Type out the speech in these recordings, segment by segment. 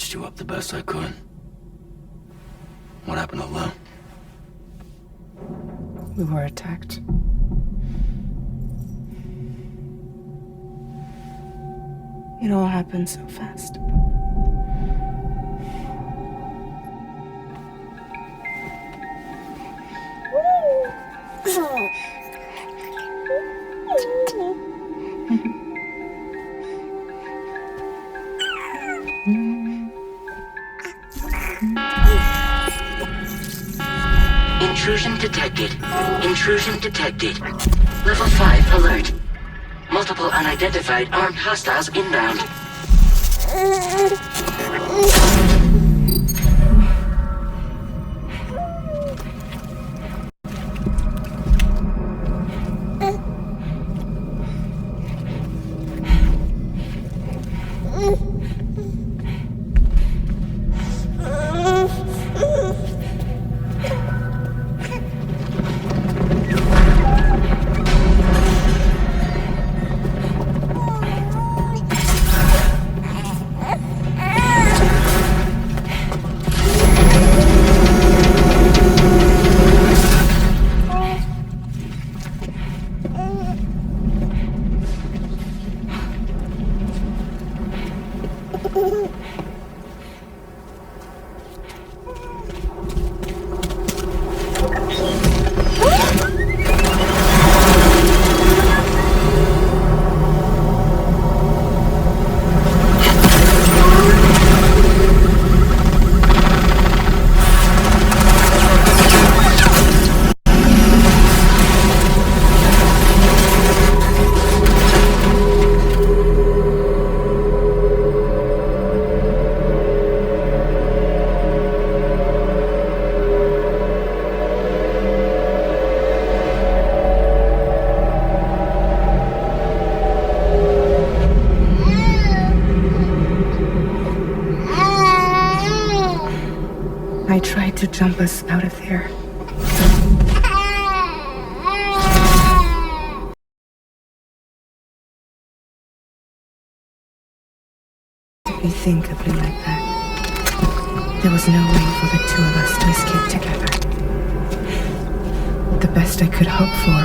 patched you up the best I could. What happened to Lou? We were attacked. It all happened so fast. Intrusion detected. Intrusion detected. Level 5 alert. Multiple unidentified armed hostiles inbound. I tried to jump us out of there. To be thinkably like that. There was no way for the two of us to escape together. The best I could hope for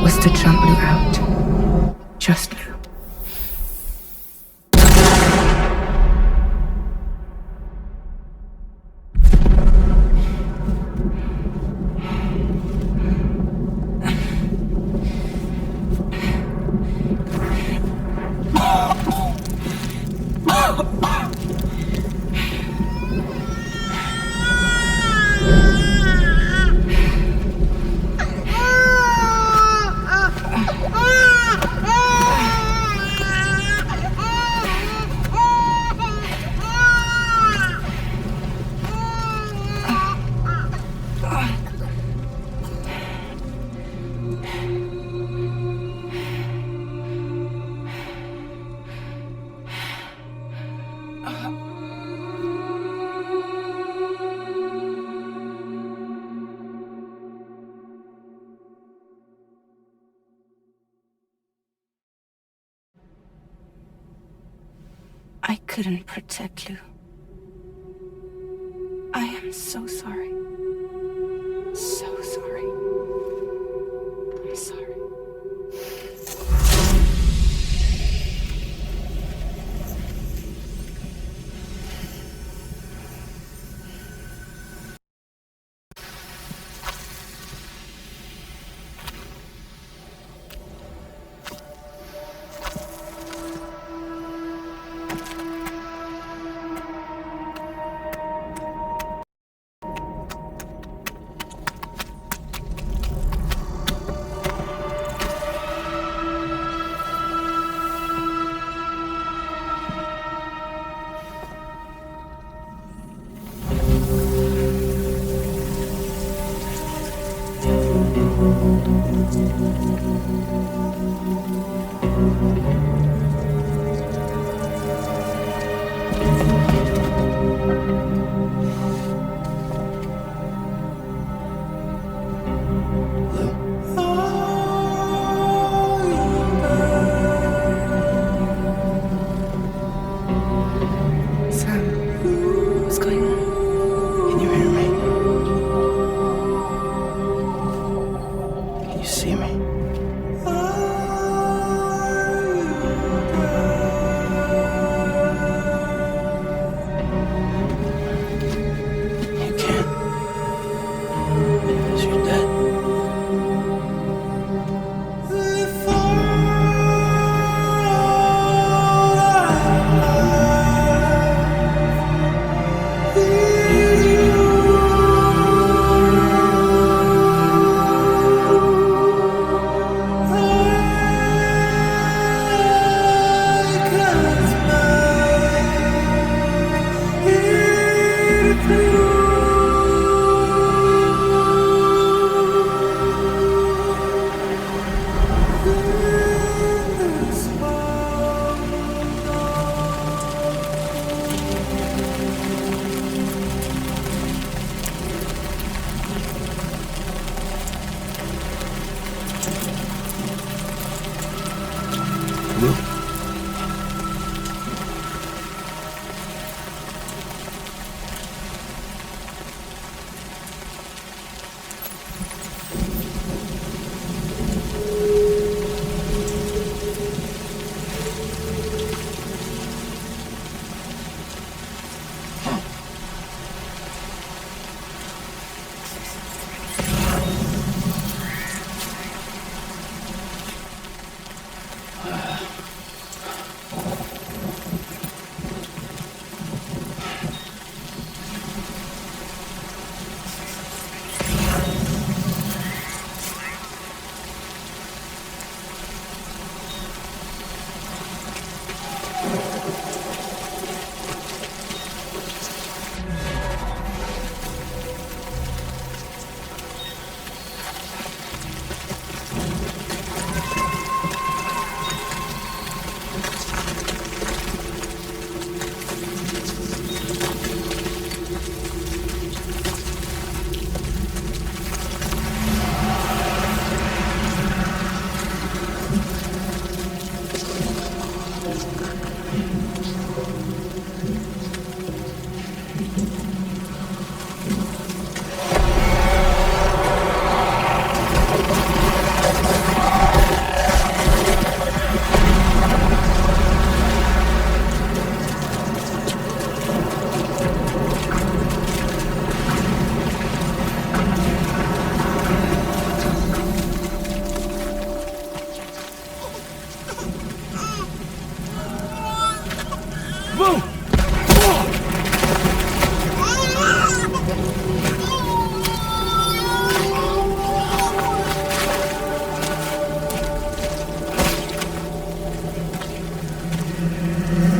was to jump Lou out. Just Lou. I couldn't protect Lou. I am so sorry. So sorry. I'm sorry. Sam.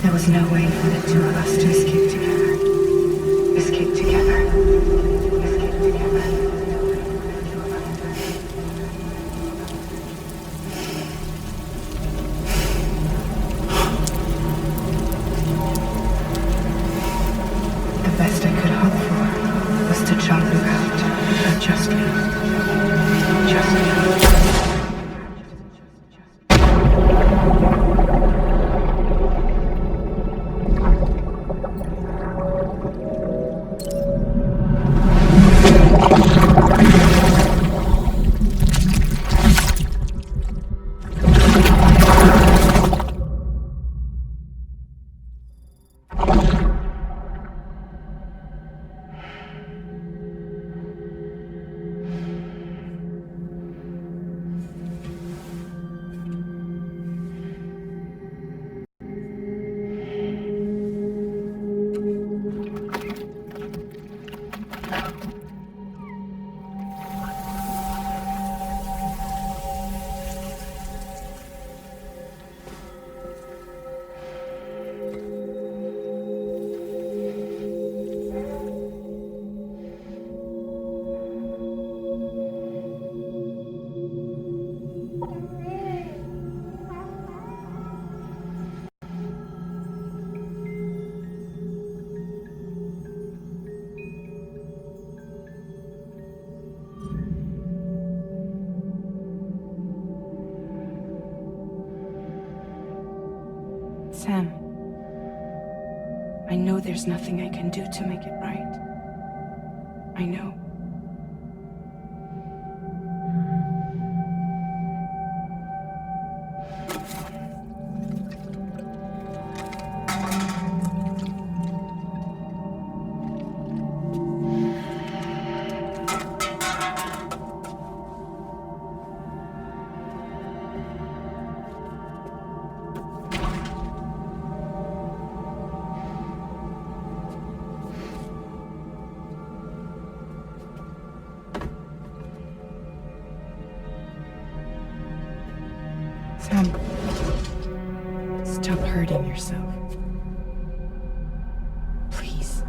There was no way for the two of us to escape together. Escape together. Escape together. The best I could hope for was to jump you out, but just you. Just you. Sam, I know there's nothing I can do to make it right. I know. Sam, stop hurting yourself. Please.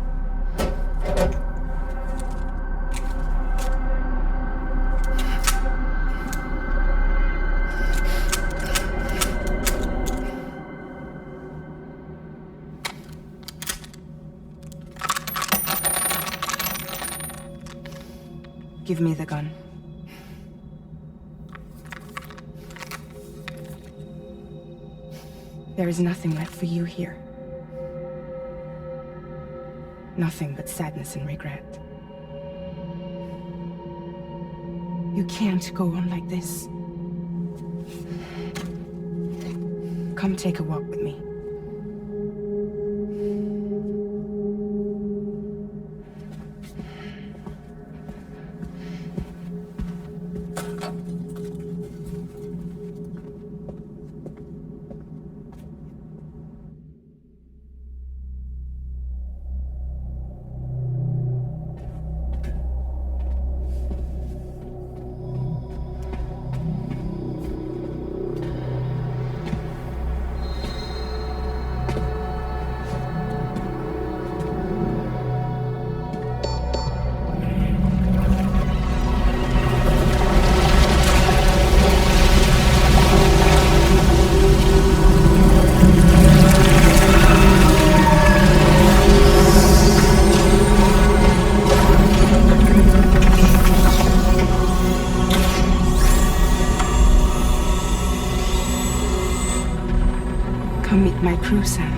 Give me the gun. There is nothing left for you here. Nothing but sadness and regret. You can't go on like this. Come take a walk with me. my crew, Sam.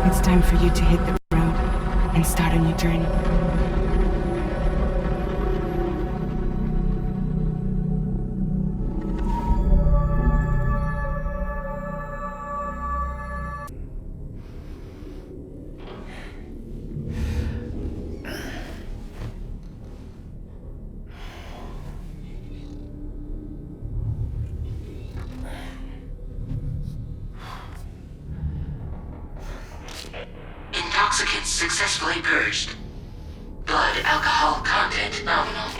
It's time for you to hit the road and start a new journey. Intoxicants successfully purged. Blood alcohol content nominal.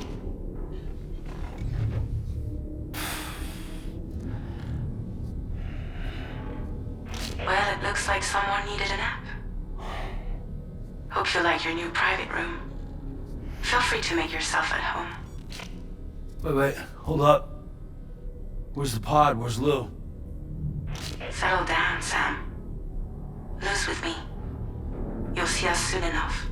Well, it looks like someone needed a nap. Hope you like your new private room. Feel free to make yourself at home. Wait, hold up. Where's the pod? Where's Lou? Settle down, Sam. Lou's with me. You'll see us soon enough.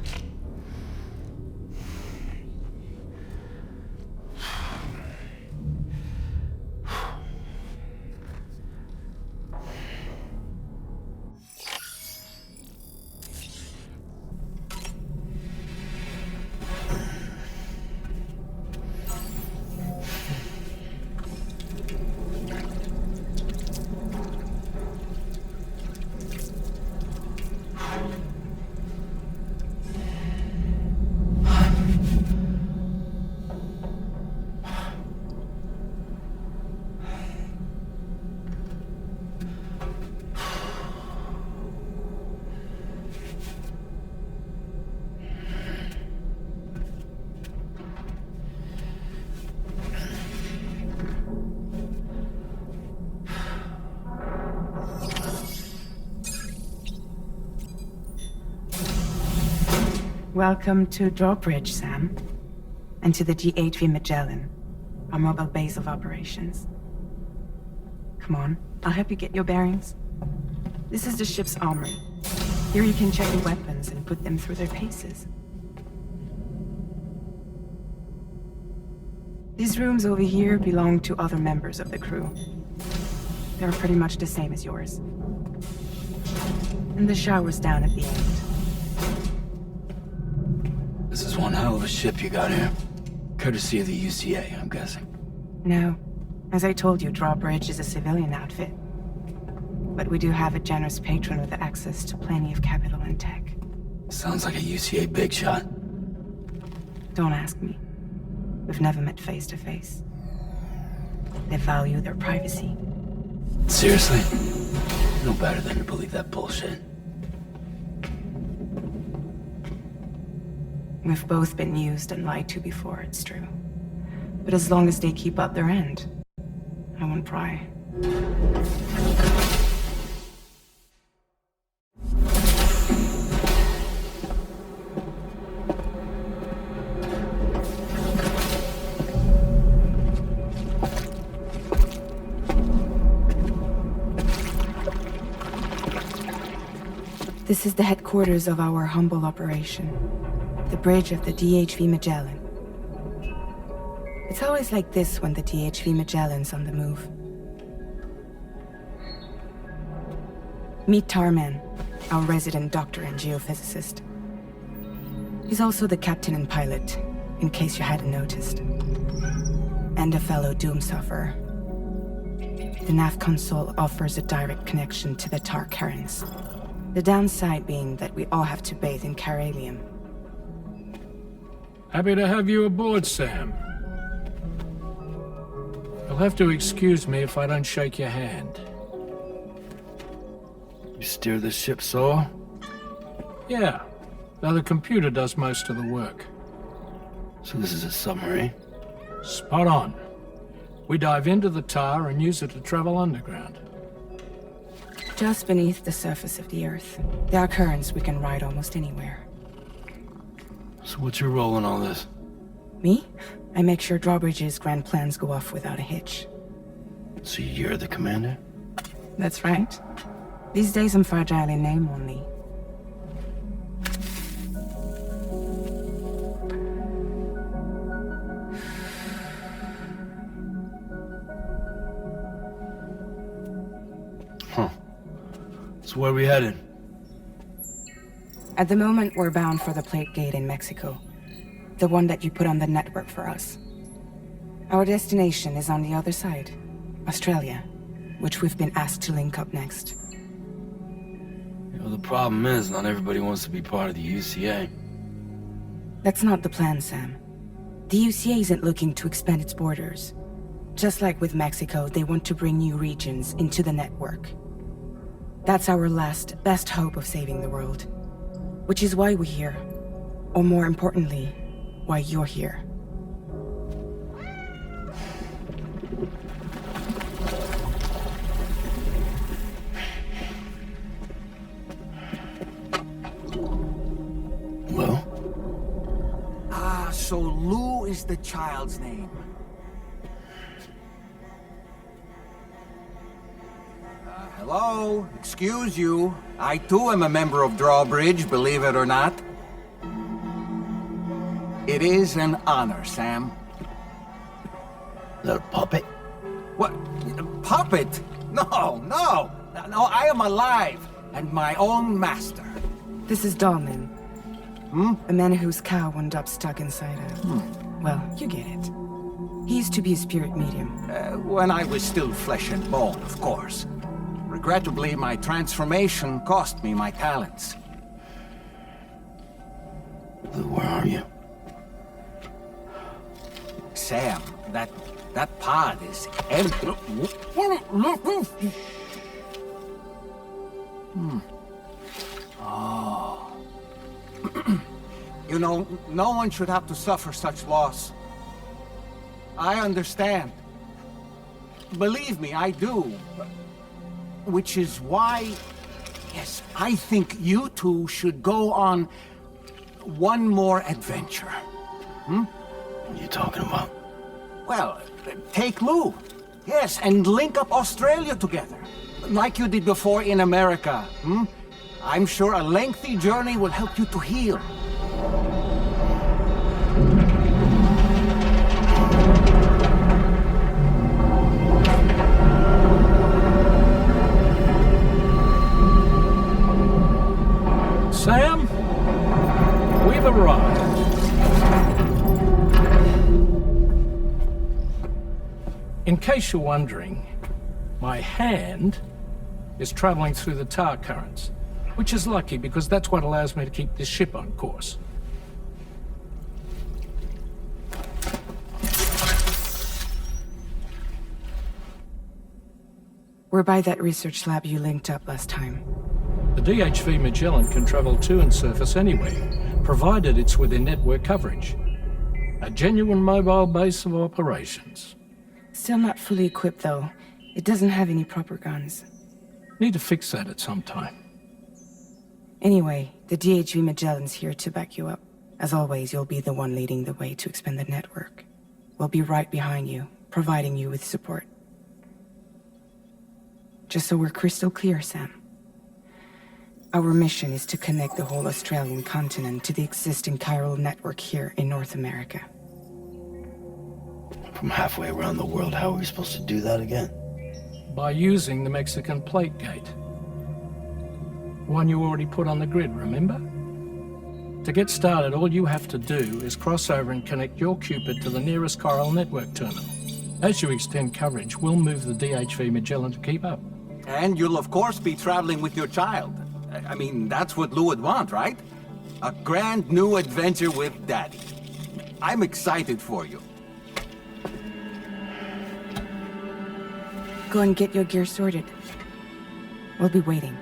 Welcome to Drawbridge, Sam. And to the GHV Magellan, our mobile base of operations. Come on, I'll help you get your bearings. This is the ship's armory. Here you can check your weapons and put them through their paces. These rooms over here belong to other members of the crew. They're pretty much the same as yours. And the shower's down at the end. This is one hell of a ship you got here. Courtesy of the UCA, I'm guessing. No. As I told you, Drawbridge is a civilian outfit. But we do have a generous patron with access to plenty of capital and tech. Sounds like a UCA big shot. Don't ask me. We've never met face to face. They value their privacy. Seriously? No better than to believe that bullshit. We've both been used and lied to before, it's true. But as long as they keep up their end, I won't pry. This is the headquarters of our humble operation. The bridge of the DHV Magellan. It's always like this when the DHV Magellan's on the move. Meet Tarman, our resident doctor and geophysicist. He's also the captain and pilot, in case you hadn't noticed. And a fellow doom sufferer. The nav console offers a direct connection to the Tar currents. The downside being that we all have to bathe in caralium. Happy to have you aboard, Sam. You'll have to excuse me if I don't shake your hand. You steer this ship solo? Yeah, though the computer does most of the work. So this is a submarine? Spot on. We dive into the tar and use it to travel underground. Just beneath the surface of the Earth, there are currents we can ride almost anywhere. So what's your role in all this? Me? I make sure Drawbridge's grand plans go off without a hitch. So you're the commander? That's right. These days I'm fragile in name only. So where are we headed? At the moment, we're bound for the plate gate in Mexico. The one that you put on the network for us. Our destination is on the other side, Australia, which we've been asked to link up next. You know, the problem is, not everybody wants to be part of the UCA. That's not the plan, Sam. The UCA isn't looking to expand its borders. Just like with Mexico, they want to bring new regions into the network. That's our last, best hope of saving the world. Which is why we're here. Or more importantly, why you're here. Well? Ah, so Lou is the child's name. Hello? Excuse you. I too am a member of Drawbridge, believe it or not. It is an honor, Sam. Little puppet? What? A puppet? No, I am alive, and my own master. This is Dollman. A man whose cow wound up stuck inside a... Well, you get it. He used to be a spirit medium. When I was still flesh and bone, of course. Regrettably, my transformation cost me my talents. Lou, where are you? Sam, that pod is empty. Oh. You know, no one should have to suffer such loss. I understand. Believe me, I do. Which is why, yes, I think you two should go on one more adventure. What are you talking about? Well, take Lou. Yes, and link up Australia together. Like you did before in America. I'm sure a lengthy journey will help you to heal. Sam, we've arrived. In case you're wondering, my hand is traveling through the tar currents, which is lucky because that's what allows me to keep this ship on course. We're by that research lab you linked up last time. The DHV Magellan can travel to and surface anywhere, provided it's within network coverage. A genuine mobile base of operations. Still not fully equipped, though. It doesn't have any proper guns. Need to fix that at some time. Anyway, the DHV Magellan's here to back you up. As always, you'll be the one leading the way to expand the network. We'll be right behind you, providing you with support. Just so we're crystal clear, Sam. Our mission is to connect the whole Australian continent to the existing chiral network here in North America. From halfway around the world, how are we supposed to do that again? By using the Mexican plate gate. One you already put on the grid, remember? To get started, all you have to do is cross over and connect your Cupid to the nearest chiral network terminal. As you extend coverage, we'll move the DHV Magellan to keep up. And you'll of course be traveling with your child. I mean, that's what Lou would want, right? A grand new adventure with Daddy. I'm excited for you. Go and get your gear sorted. We'll be waiting.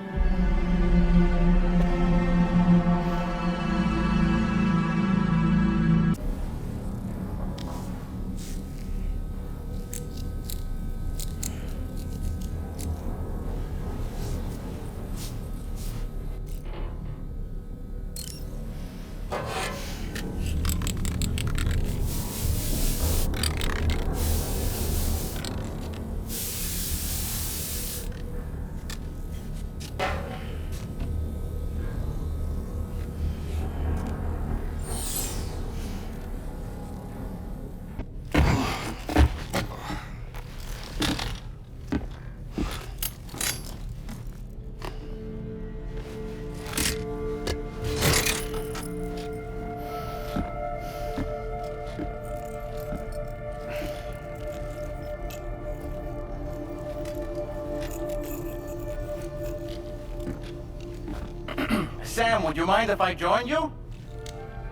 Sam, would you mind if I join you?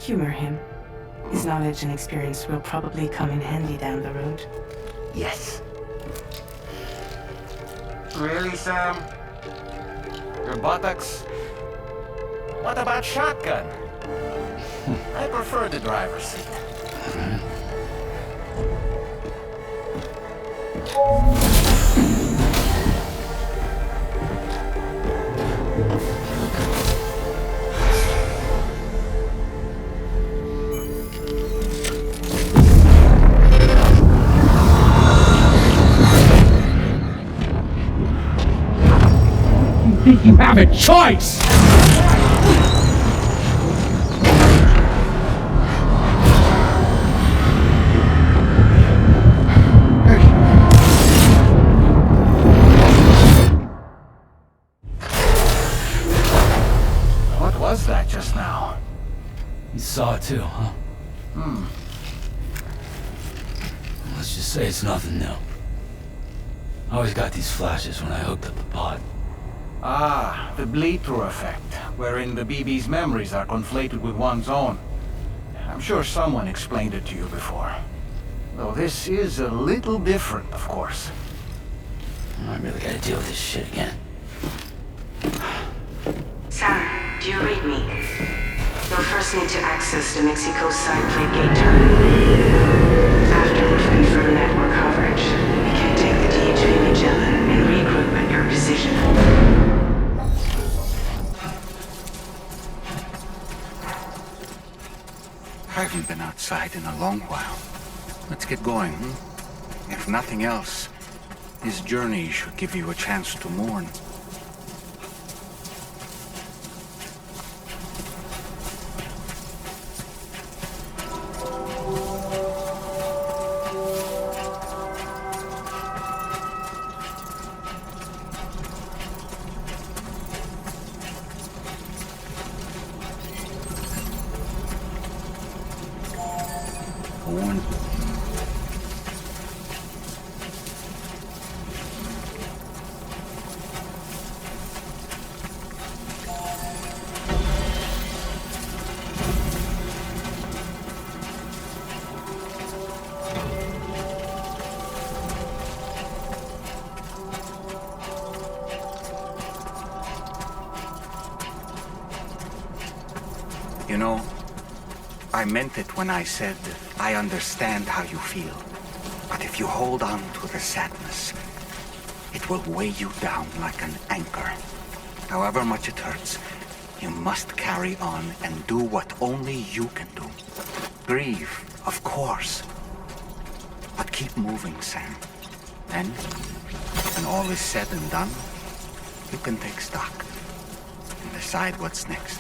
Humor him. His knowledge and experience will probably come in handy down the road. Yes. Really, Sam? Your buttocks? What about shotgun? I prefer the driver's seat. You have a choice! What was that just now? You saw it too, huh? Let's just say it's nothing new. I always got these flashes when I hooked up the pod. Ah, the bleed-through effect, wherein the BB's memories are conflated with one's own. I'm sure someone explained it to you before. Though this is a little different, of course. I really gotta deal with this shit again. Sam, do you read me? You'll first need to access the Mexico side plate gate terminal. After we've confirmed network coverage, we can take the DHA Magellan and regroup at your position. I haven't been outside in a long while. Let's get going, hmm? If nothing else, this journey should give you a chance to mourn. Mourn. You know, I meant it when I said I understand how you feel. But if you hold on to the sadness, it will weigh you down like an anchor. However much it hurts, you must carry on and do what only you can do. Grieve, of course. But keep moving, Sam. Then, when all is said and done, you can take stock and decide what's next.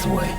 the way.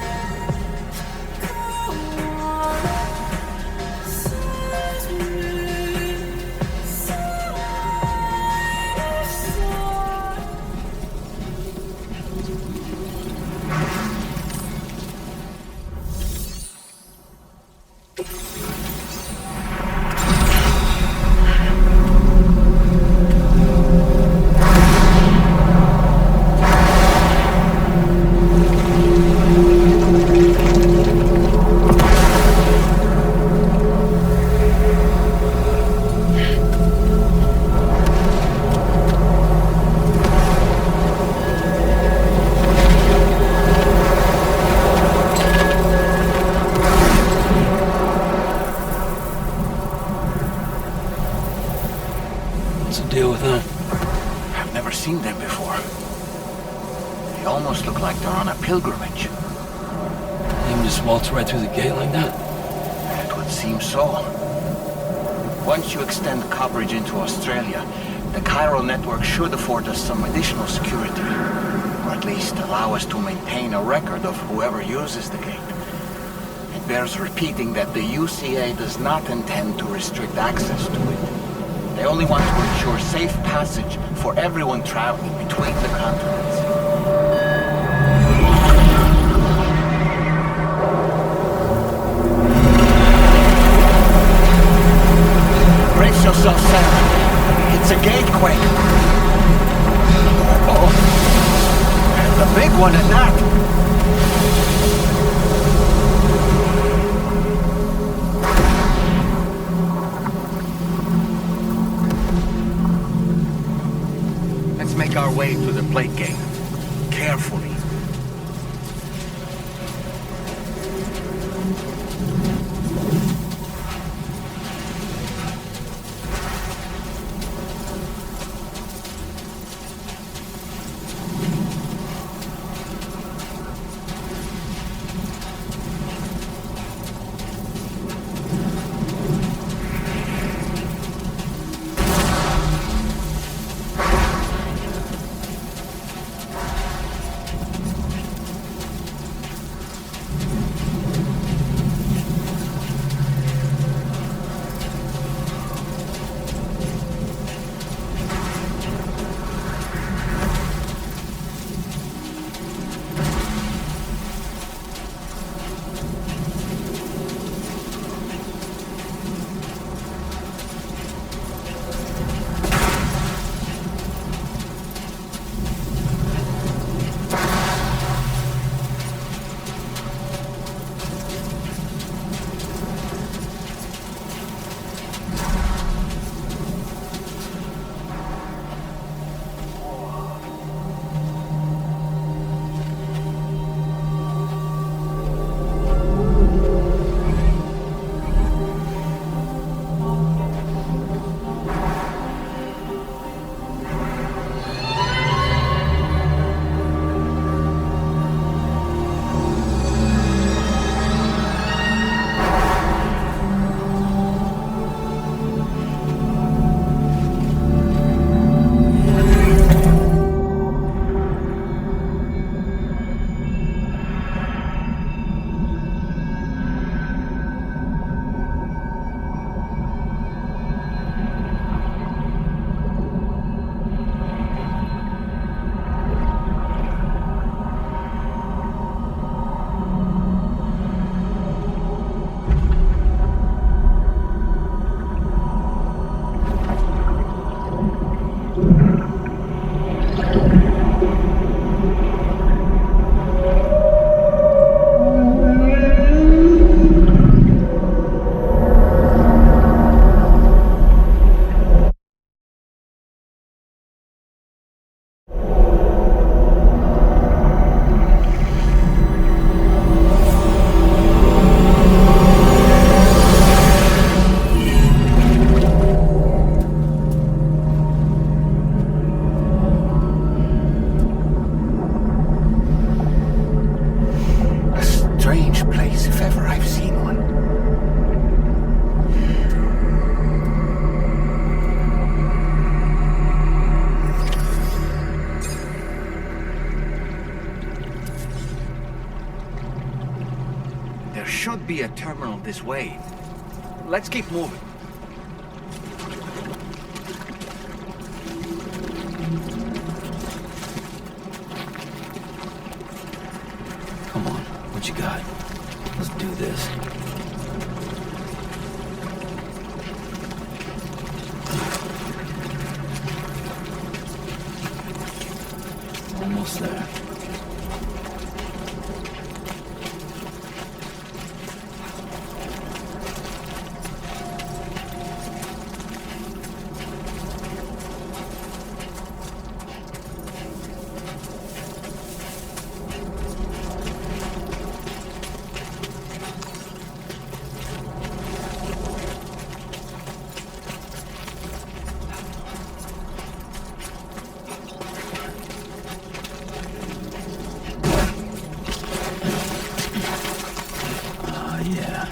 Deal with them. I've never seen them before. They almost look like they're on a pilgrimage. You can just waltz right through the gate like that? It would seem so. Once you extend coverage into Australia, the chiral network should afford us some additional security. Or at least allow us to maintain a record of whoever uses the gate. It bears repeating that the UCA does not intend to restrict access to it. They only want to ensure safe passage for everyone traveling between the continents. Brace yourself, Sam. It's a gatequake. Oh, and the big one at that. Make our way to the plate gate. Carefully. should be a terminal this way. Let's keep moving. Come on, what you got? Let's do this. Almost there. Yeah.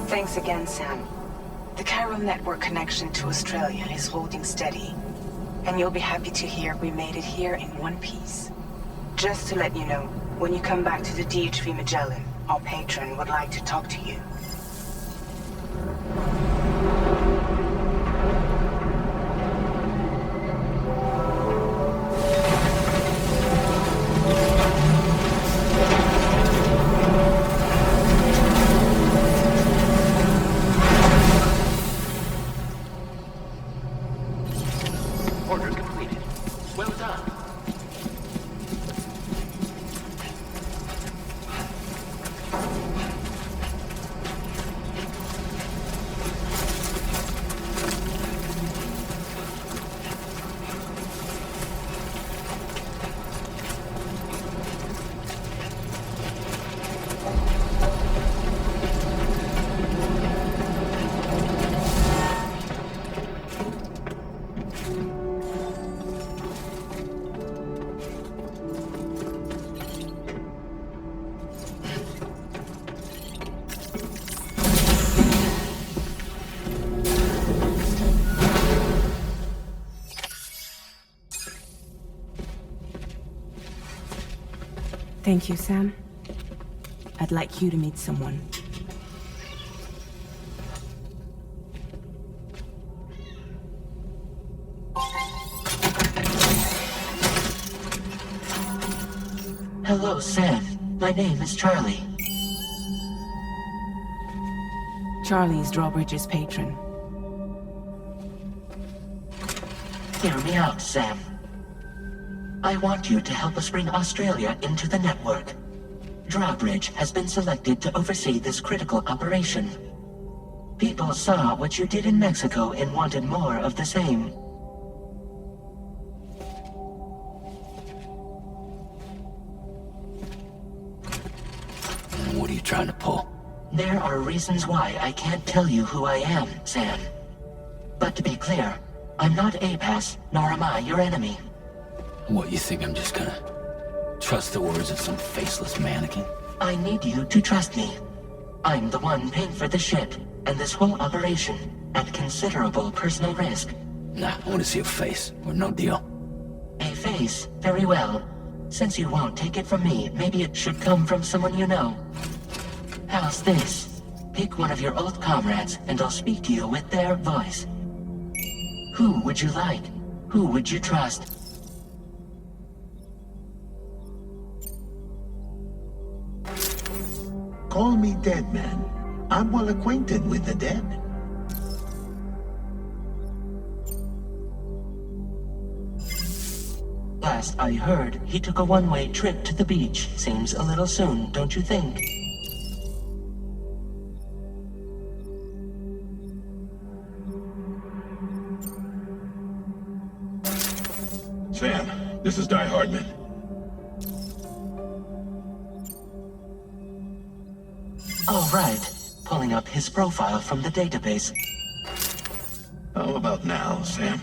Thanks again, Sam. The chiral network connection to Australia is holding steady. And you'll be happy to hear we made it here in one piece. Just to let you know, when you come back to the DHV Magellan, our patron would like to talk to you. Order completed. Well done. Thank you, Sam. I'd like you to meet someone. Hello, Sam. My name is Charlie. Charlie's Drawbridge's patron. Hear me out, Sam. I want you to help us bring Australia into the network. Drawbridge has been selected to oversee this critical operation. People saw what you did in Mexico and wanted more of the same. What are you trying to pull? There are reasons why I can't tell you who I am, Sam. But to be clear, I'm not APAS, nor am I your enemy. What, you think I'm just gonna trust the words of some faceless mannequin? I need you to trust me. I'm the one paying for the ship, and this whole operation, at considerable personal risk. Nah, I want to see a face, or no deal. A face? Very well. Since you won't take it from me, maybe it should come from someone you know. How's this? Pick one of your old comrades, and I'll speak to you with their voice. Who would you like? Who would you trust? Call me Dead Man. I'm well acquainted with the dead. Last I heard, he took a one-way trip to the beach. Seems a little soon, don't you think? This is Heartman. All right. Pulling up his profile from the database. How about now, Sam?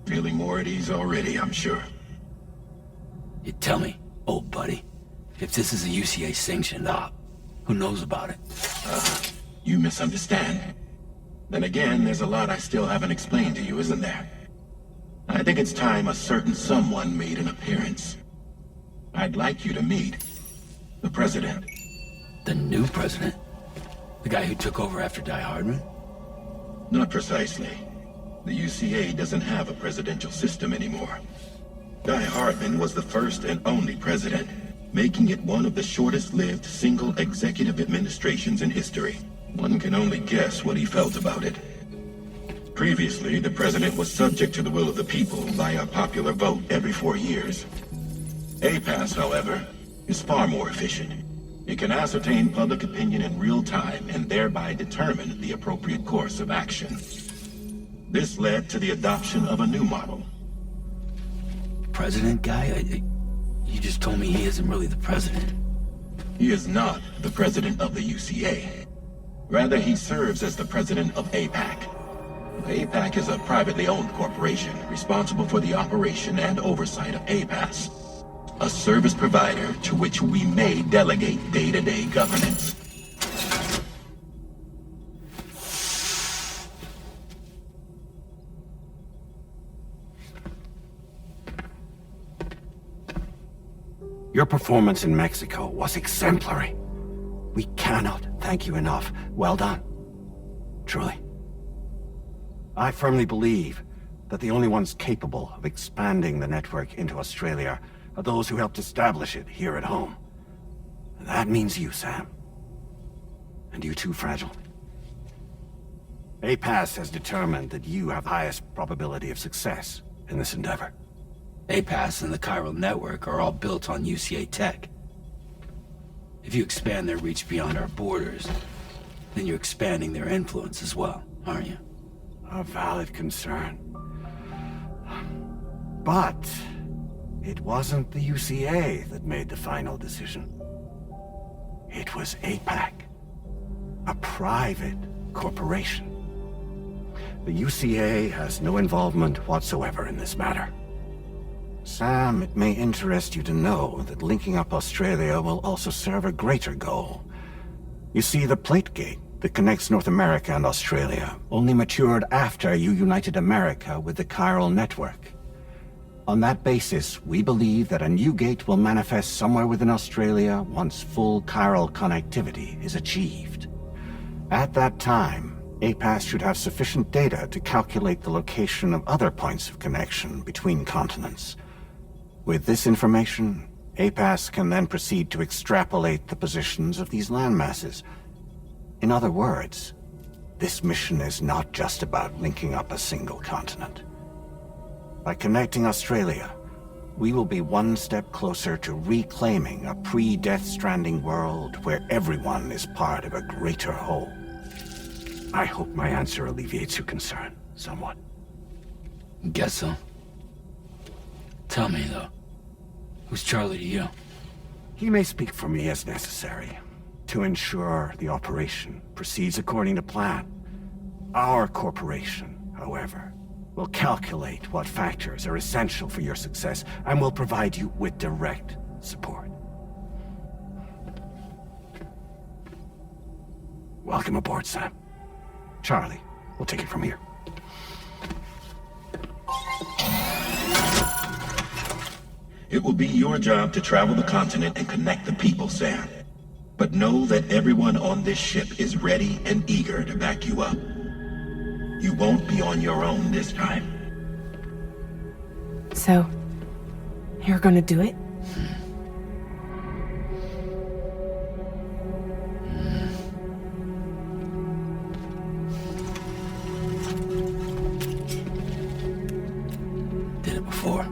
Feeling more at ease already, I'm sure. You tell me, old buddy, if this is a UCA-sanctioned op, who knows about it? You misunderstand. Then again, there's a lot I still haven't explained to you, isn't there? I think it's time a certain someone made an appearance. I'd like you to meet the President. The new president? The guy who took over after Hardman? Not precisely. The UCA doesn't have a presidential system anymore. Hardman was the first and only president, making it one of the shortest-lived single executive administrations in history. One can only guess what he felt about it. Previously, the president was subject to the will of the people via popular vote every 4 years. APAS, however, is far more efficient. It can ascertain public opinion in real time and thereby determine the appropriate course of action. This led to the adoption of a new model. President guy? You just told me he isn't really the president. He is not the president of the UCA. Rather, he serves as the president of APAC. APAC is a privately owned corporation responsible for the operation and oversight of APAS, a service provider to which we may delegate day-to-day governance. Your performance in Mexico was exemplary. We cannot thank you enough. Well done. Truly. I firmly believe that the only ones capable of expanding the network into Australia are those who helped establish it here at home. And that means you, Sam. And you too, Fragile. APAS has determined that you have the highest probability of success in this endeavor. APAS and the chiral network are all built on UCA tech. If you expand their reach beyond our borders, then you're expanding their influence as well, aren't you? A valid concern. But it wasn't the UCA that made the final decision. It was APAC, a private corporation. The UCA has no involvement whatsoever in this matter. Sam, it may interest you to know that linking up Australia will also serve a greater goal. You see, the plate gate that connects North America and Australia only matured after you united America with the chiral network. On that basis, we believe that a new gate will manifest somewhere within Australia once full chiral connectivity is achieved. At that time, APAS should have sufficient data to calculate the location of other points of connection between continents. With this information, APAS can then proceed to extrapolate the positions of these landmasses. In other words, this mission is not just about linking up a single continent. By connecting Australia, we will be one step closer to reclaiming a pre-Death Stranding world where everyone is part of a greater whole. I hope my answer alleviates your concern somewhat. Guess so. Tell me, though, who's Charlie to you? He may speak for me as necessary to ensure the operation proceeds according to plan. Our corporation, however, will calculate what factors are essential for your success and will provide you with direct support. Welcome aboard, Sam. Charlie, we'll take it from here. It will be your job to travel the continent and connect the people, Sam. But know that everyone on this ship is ready and eager to back you up. You won't be on your own this time. So, you're gonna do it? Did it before.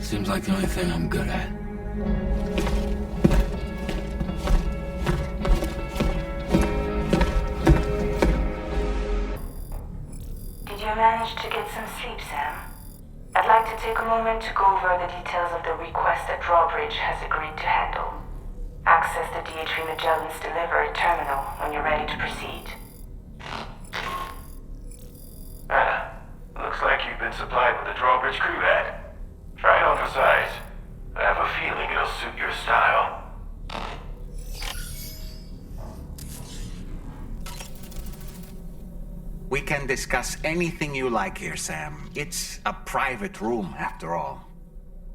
Seems like the only thing I'm good at. Did you have managed to get some sleep, Sam? I'd like to take a moment to go over the details of the request that Drawbridge has agreed to handle. Access the DH Magellan's delivery terminal when you're ready to proceed. Anna, looks like you've been supplied with the Drawbridge crew pad. Try it on for size. I have a feeling it'll suit your style. We can discuss anything you like here, Sam. It's a private room, after all.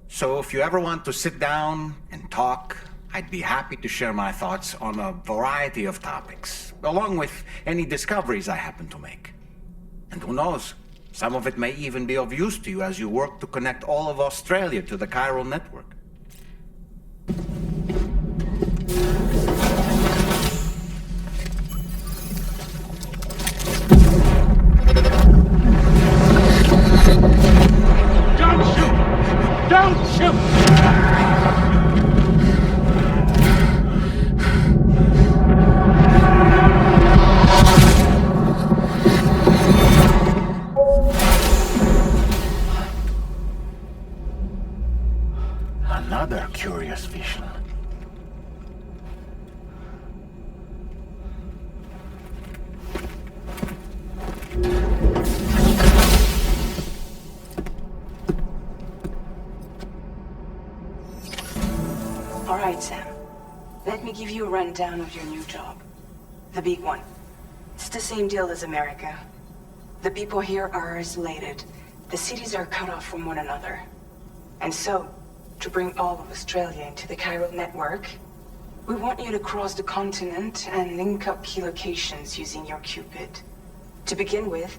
So if you ever want to sit down and talk, I'd be happy to share my thoughts on a variety of topics, along with any discoveries I happen to make. And who knows, some of it may even be of use to you as you work to connect all of Australia to the chiral network. Don't shoot! Don't shoot! Another curious vision. All right, Sam. Let me give you a rundown of your new job. The big one. It's the same deal as America. The people here are isolated. The cities are cut off from one another. And so, to bring all of Australia into the chiral network, we want you to cross the continent and link up key locations using your Cupid. To begin with,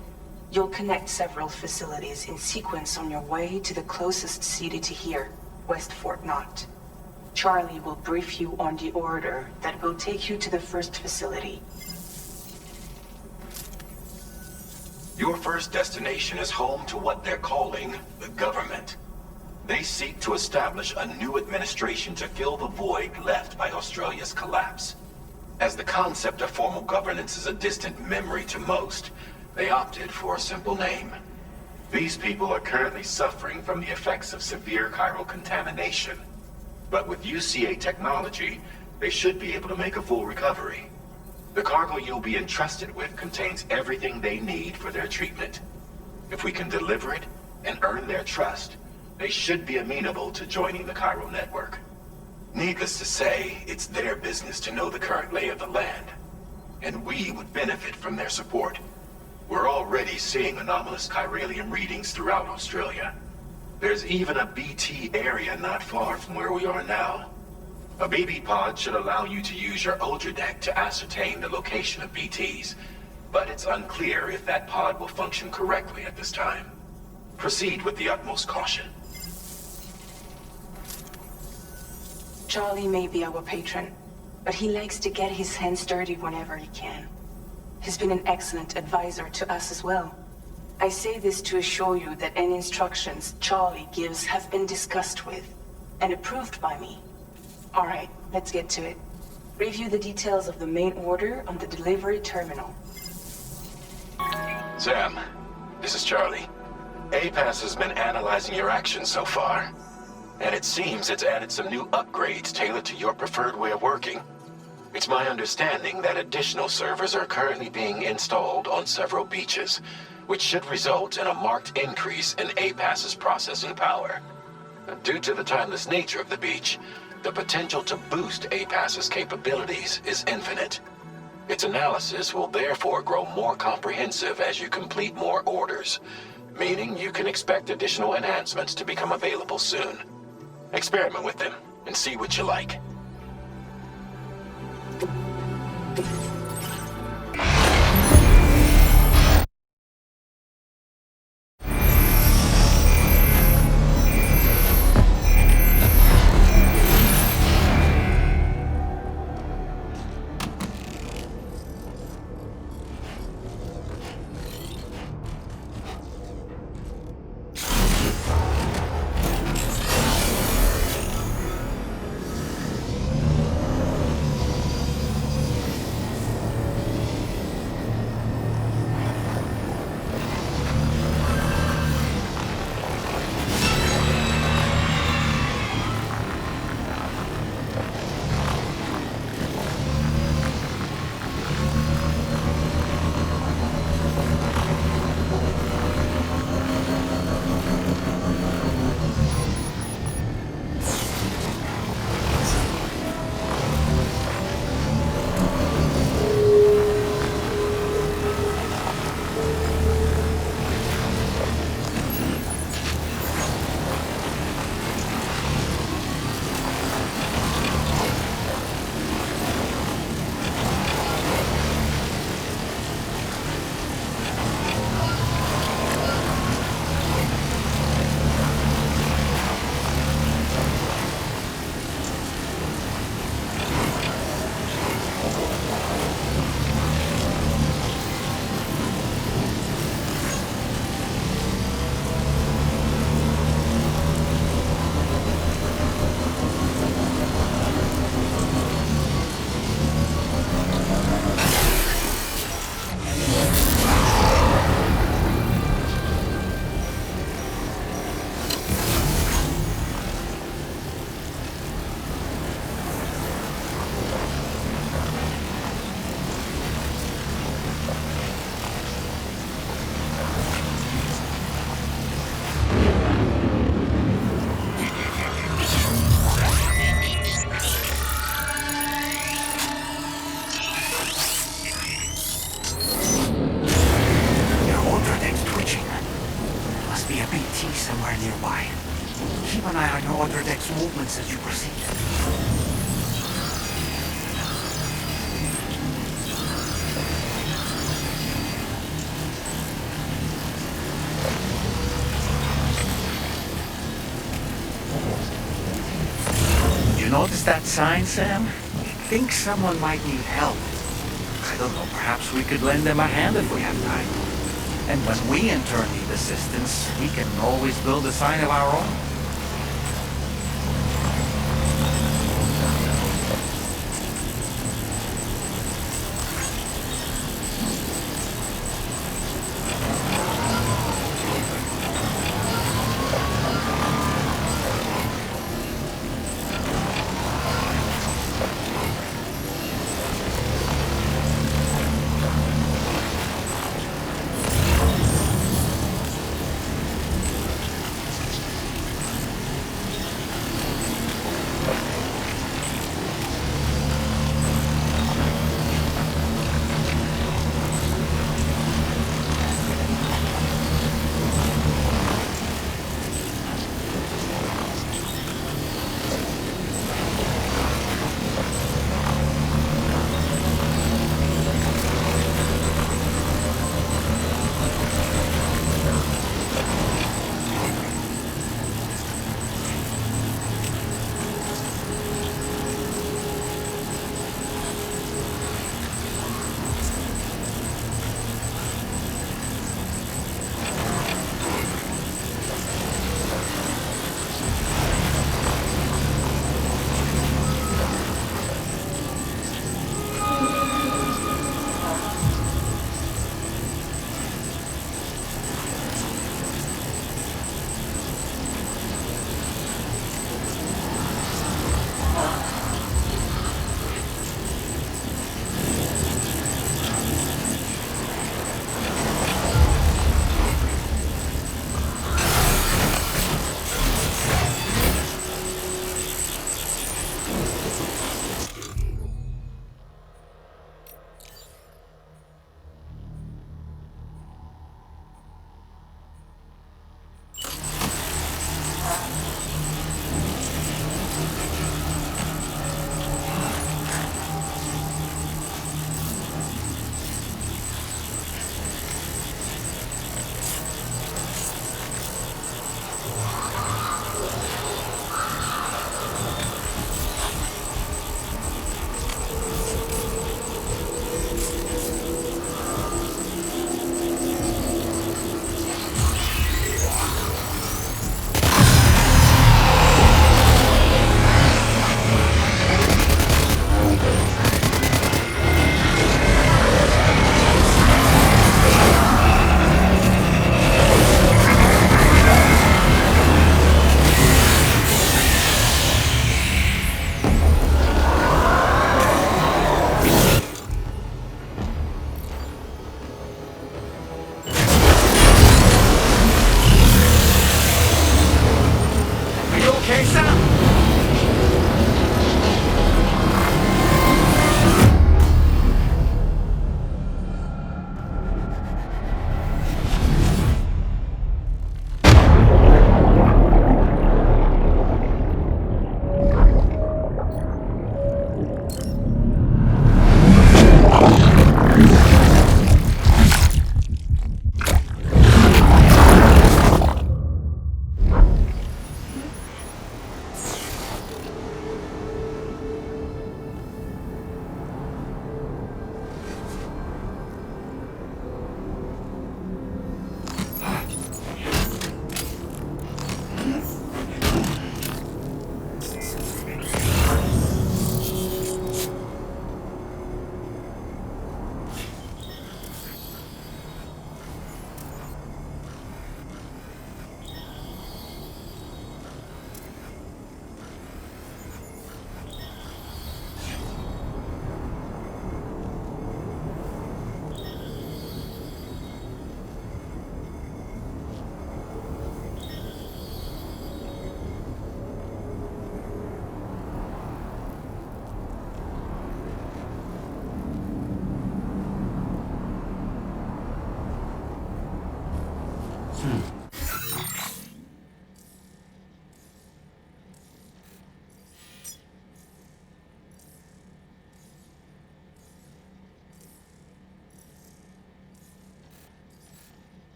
you'll connect several facilities in sequence on your way to the closest city to here, West Fort Knott. Charlie will brief you on the order that will take you to the first facility. Your first destination is home to what they're calling the government. They seek to establish a new administration to fill the void left by Australia's collapse. As the concept of formal governance is a distant memory to most, they opted for a simple name. These people are currently suffering from the effects of severe chiral contamination. But with UCA technology, they should be able to make a full recovery. The cargo you'll be entrusted with contains everything they need for their treatment. If we can deliver it and earn their trust, they should be amenable to joining the chiral network. Needless to say, it's their business to know the current lay of the land. And we would benefit from their support. We're already seeing anomalous chiralium readings throughout Australia. There's even a BT area not far from where we are now. A BB pod should allow you to use your Ultra deck to ascertain the location of BTs, but it's unclear if that pod will function correctly at this time. Proceed with the utmost caution. Charlie may be our patron, but he likes to get his hands dirty whenever he can. He's been an excellent advisor to us as well. I say this to assure you that any instructions Charlie gives have been discussed with and approved by me. All right, let's get to it. Review the details of the main order on the delivery terminal. Sam, this is Charlie. APAS has been analyzing your actions so far, and it seems it's added some new upgrades tailored to your preferred way of working. It's my understanding that additional servers are currently being installed on several beaches, which should result in a marked increase in APAS's processing power. Due to the timeless nature of the beach, the potential to boost APAS's capabilities is infinite. Its analysis will therefore grow more comprehensive as you complete more orders, meaning you can expect additional enhancements to become available soon. Experiment with them and see what you like. see it. You notice that sign, Sam? Think someone might need help. I don't know, perhaps we could lend them a hand if we have time. And when we in turn need assistance, we can always build a sign of our own.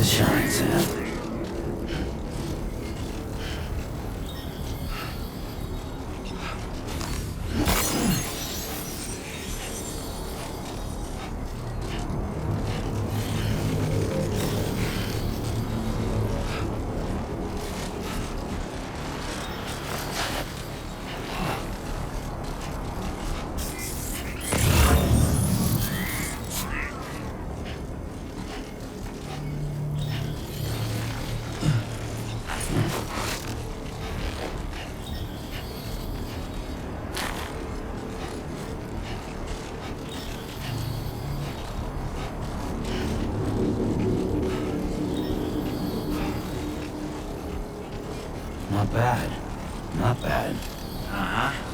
to shine, Sam. Not bad. Not bad. Uh-huh.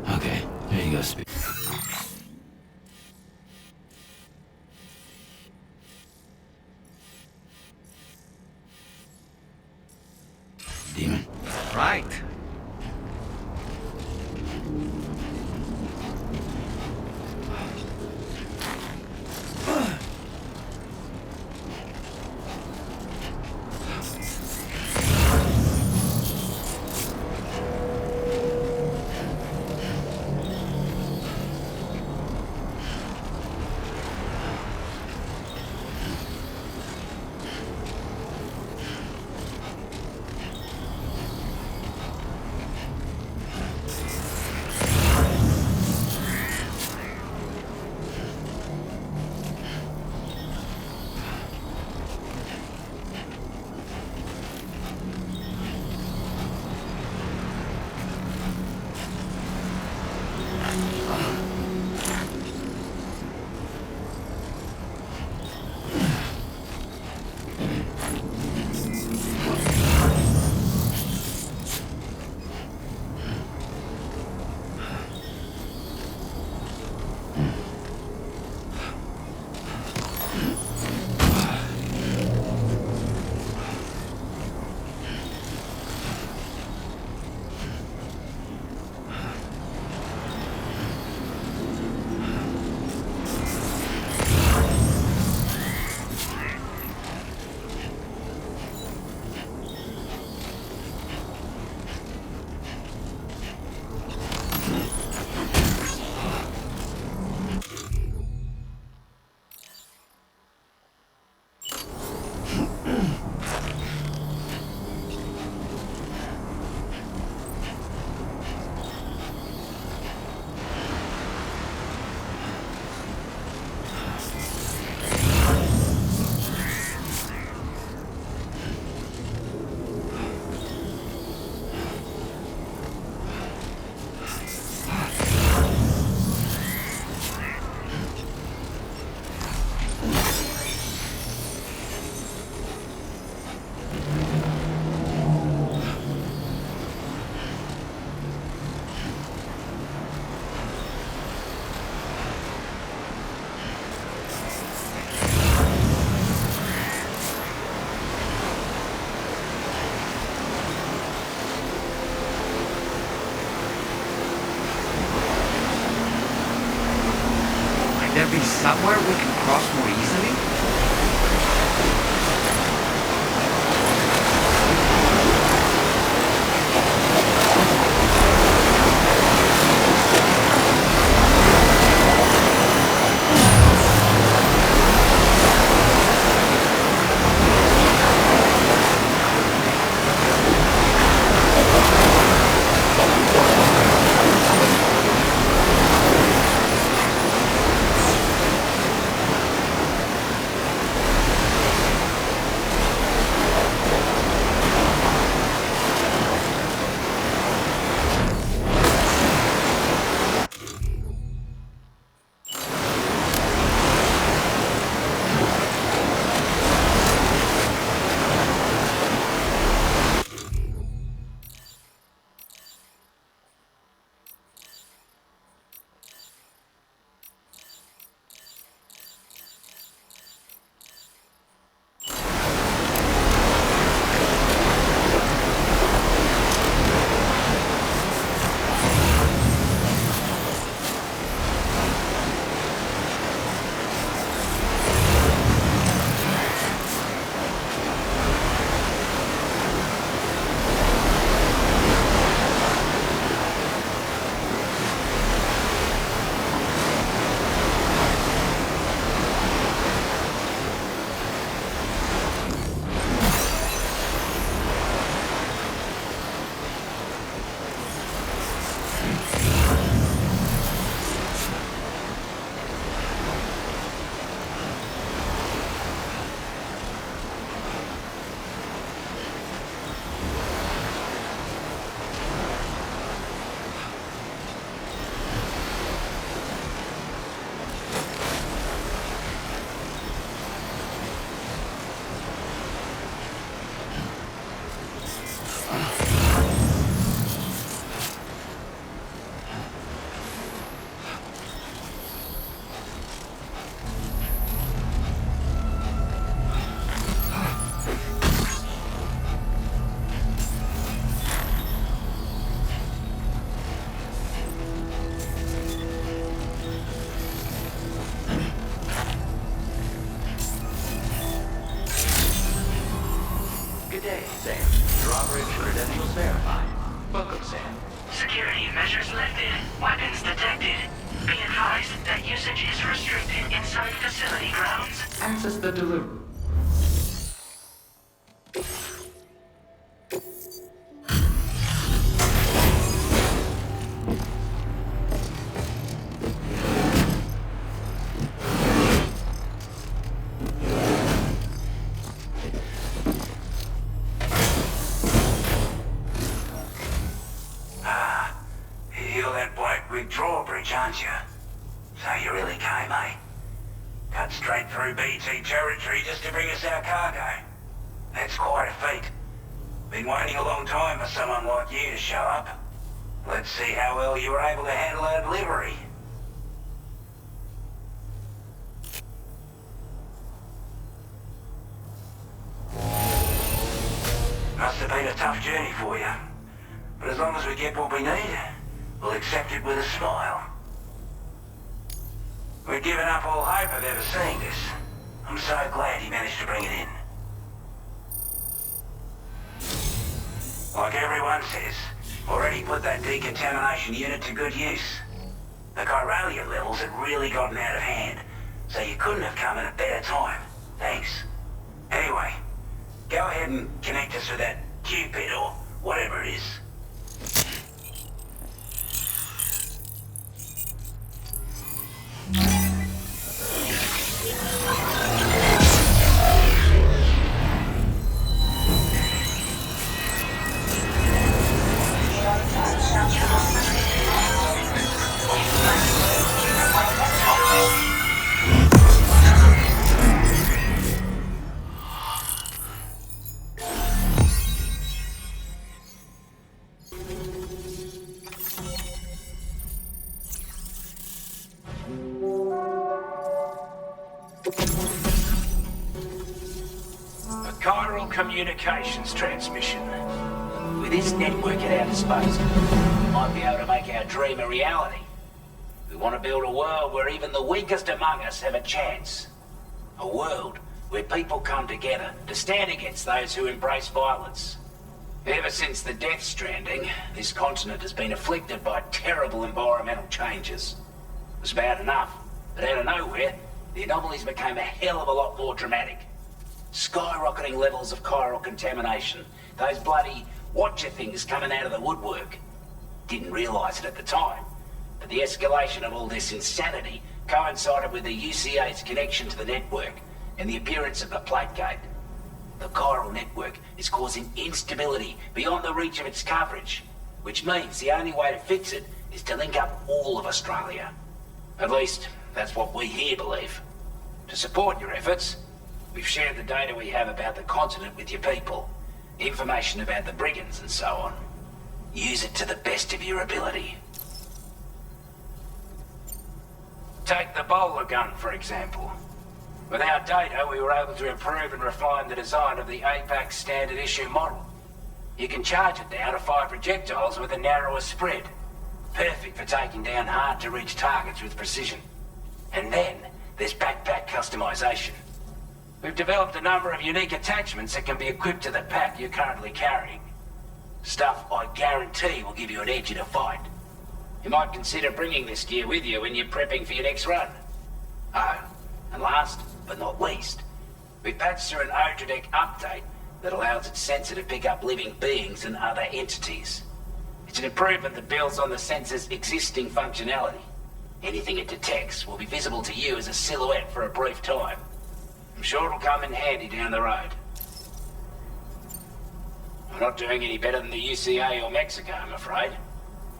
Okay, here you go, Speed. Demon. Right. Might there be somewhere we can cross more easily? Credentials verified. Welcome, Sam. Security measures lifted. Weapons detected. Be advised that usage is restricted inside facility grounds. Access the delivery. You're that bloke with drawbridge, aren't you? So you really came, eh? Cut straight through BT territory just to bring us our cargo. That's quite a feat. Been waiting a long time for someone like you to show up. Let's see how well you were able to handle our delivery. Must have been a tough journey for you. But as long as we get what we need, we'll accept it with a smile. We'd given up all hope of ever seeing this. I'm so glad you managed to bring it in. Like everyone says, already put that decontamination unit to good use. The chiralium levels had really gotten out of hand, so you couldn't have come at a better time. Thanks. Anyway, go ahead and connect us with that Cupid or whatever it is. A chiral communications transmission. With this network at our disposal, we might be able to make our dream a reality. We want to build a world where even the weakest among us have a chance. A world where people come together to stand against those who embrace violence. Ever since the Death Stranding, this continent has been afflicted by terrible environmental changes. It was bad enough, but out of nowhere, the anomalies became a hell of a lot more dramatic. Skyrocketing levels of chiral contamination. Those bloody watcher things coming out of the woodwork. Didn't realize it at the time, but the escalation of all this insanity coincided with the UCA's connection to the network and the appearance of the plate gate. The chiral network is causing instability beyond the reach of its coverage, which means the only way to fix it is to link up all of Australia. At least, that's what we here believe. To support your efforts, we've shared the data we have about the continent with your people. Information about the brigands and so on. Use it to the best of your ability. Take the bowler gun, for example. With our data, we were able to improve and refine the design of the APAC standard issue model. You can charge it now to fire projectiles with a narrower spread. Perfect for taking down hard-to-reach targets with precision. And then, there's backpack customization. We've developed a number of unique attachments that can be equipped to the pack you're currently carrying. Stuff I guarantee will give you an edge in a fight. You might consider bringing this gear with you when you're prepping for your next run. Oh, and last but not least, we've patched through an Odradek update that allows its sensor to pick up living beings and other entities. It's an improvement that builds on the sensor's existing functionality. Anything it detects will be visible to you as a silhouette for a brief time. I'm sure it'll come in handy down the road. We're not doing any better than the UCA or Mexico, I'm afraid.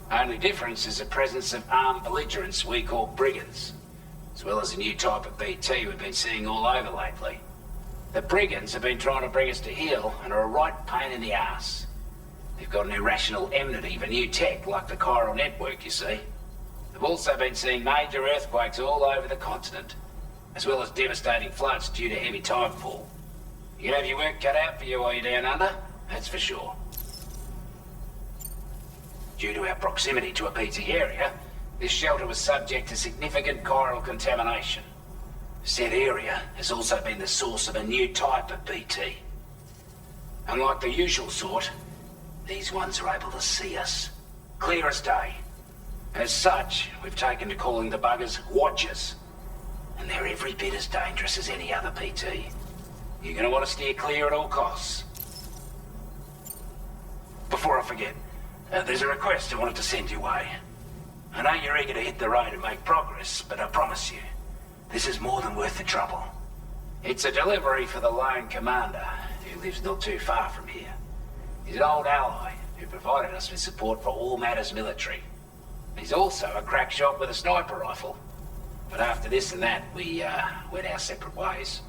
Only difference is the presence of armed belligerents we call brigands, as well as a new type of BT we've been seeing all over lately. The brigands have been trying to bring us to heel and are a right pain in the ass. They've got an irrational enmity for new tech like the chiral network, you see. They've also been seeing major earthquakes all over the continent, as well as devastating floods due to heavy timefall. You have your work cut out for you while you're down under, that's for sure. Due to our proximity to a BT area, this shelter was subject to significant chiral contamination. Said area has also been the source of a new type of BT. Unlike the usual sort, These ones are able to see us. Clear as day. As such, we've taken to calling the buggers Watchers. And they're every bit as dangerous as any other PT. You're gonna want to steer clear at all costs. Before I forget, there's a request I wanted to send your way. I know you're eager to hit the road and make progress, but I promise you, this is more than worth the trouble. It's a delivery for the lone commander, who lives not too far from here. He's an old ally who provided us with support for all matters military. He's also a crack shot with a sniper rifle. But after this and that, we went our separate ways.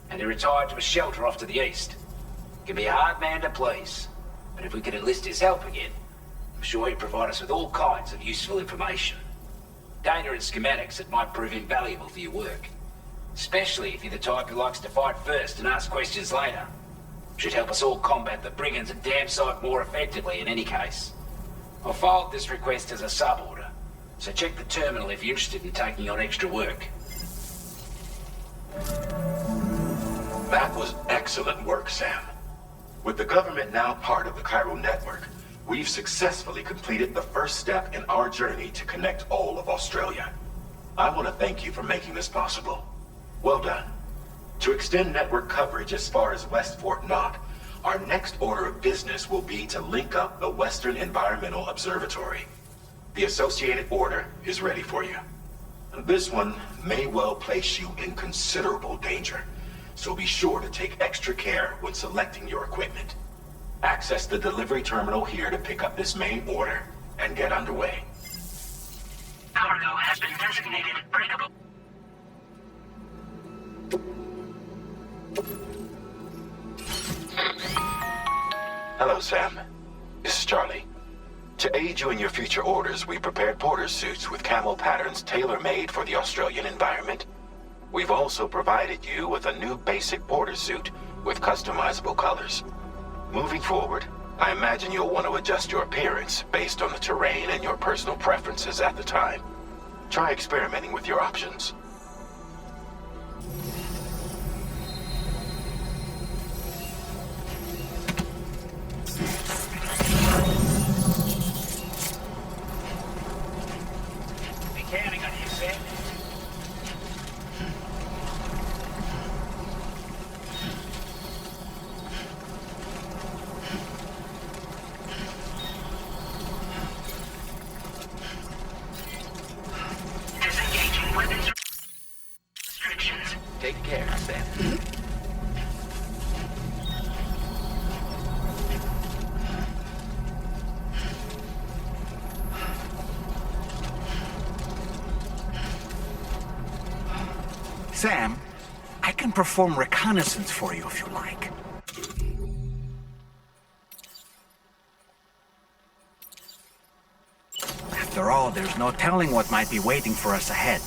And he retired to a shelter off to the east. Can be a hard man to please, but if we could enlist his help again, I'm sure he'd provide us with all kinds of useful information. Data and schematics that might prove invaluable for your work. Especially if you're the type who likes to fight first and ask questions later. Should help us all combat the brigands a damn sight more effectively in any case. I'll filed this request as a sub-order, so check the terminal if you're interested in taking on extra work. That was excellent work, Sam. With the government now part of the Chiral network, we've successfully completed the first step in our journey to connect all of Australia. I want to thank you for making this possible. Well done. To extend network coverage as far as West Fort Knox, our next order of business will be to link up the Western Environmental Observatory. The associated order is ready for you. This one may well place you in considerable danger, so be sure to take extra care when selecting your equipment. Access the delivery terminal here to pick up this main order and get underway. Cargo has been designated breakable. Hello, Sam. This is Charlie. To aid you in your future orders, we prepared porter suits with camo patterns tailor-made for the Australian environment. We've also provided you with a new basic porter suit with customizable colors. Moving forward, I imagine you'll want to adjust your appearance based on the terrain and your personal preferences at the time. Try experimenting with your options. Counting on you, Sam. Disengaging weapons restrictions. Take care, Sam. Sam, I can perform reconnaissance for you if you like. After all, there's no telling what might be waiting for us ahead.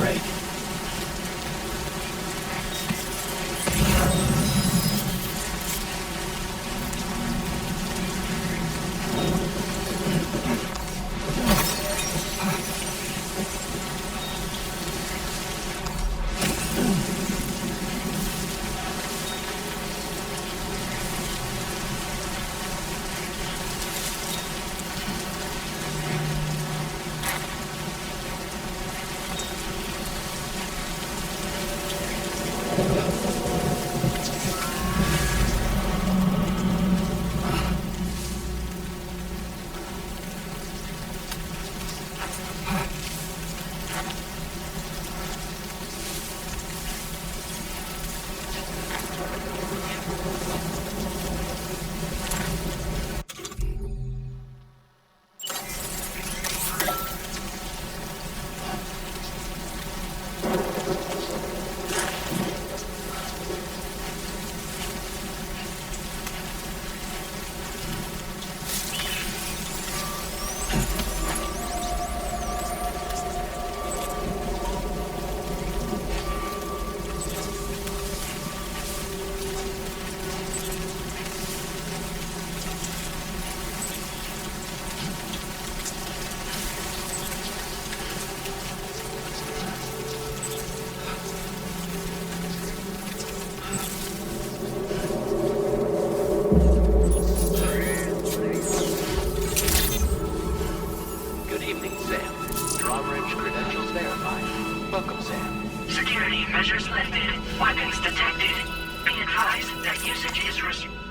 break. Security measures lifted. Weapons detected. Be advised that usage is restricted.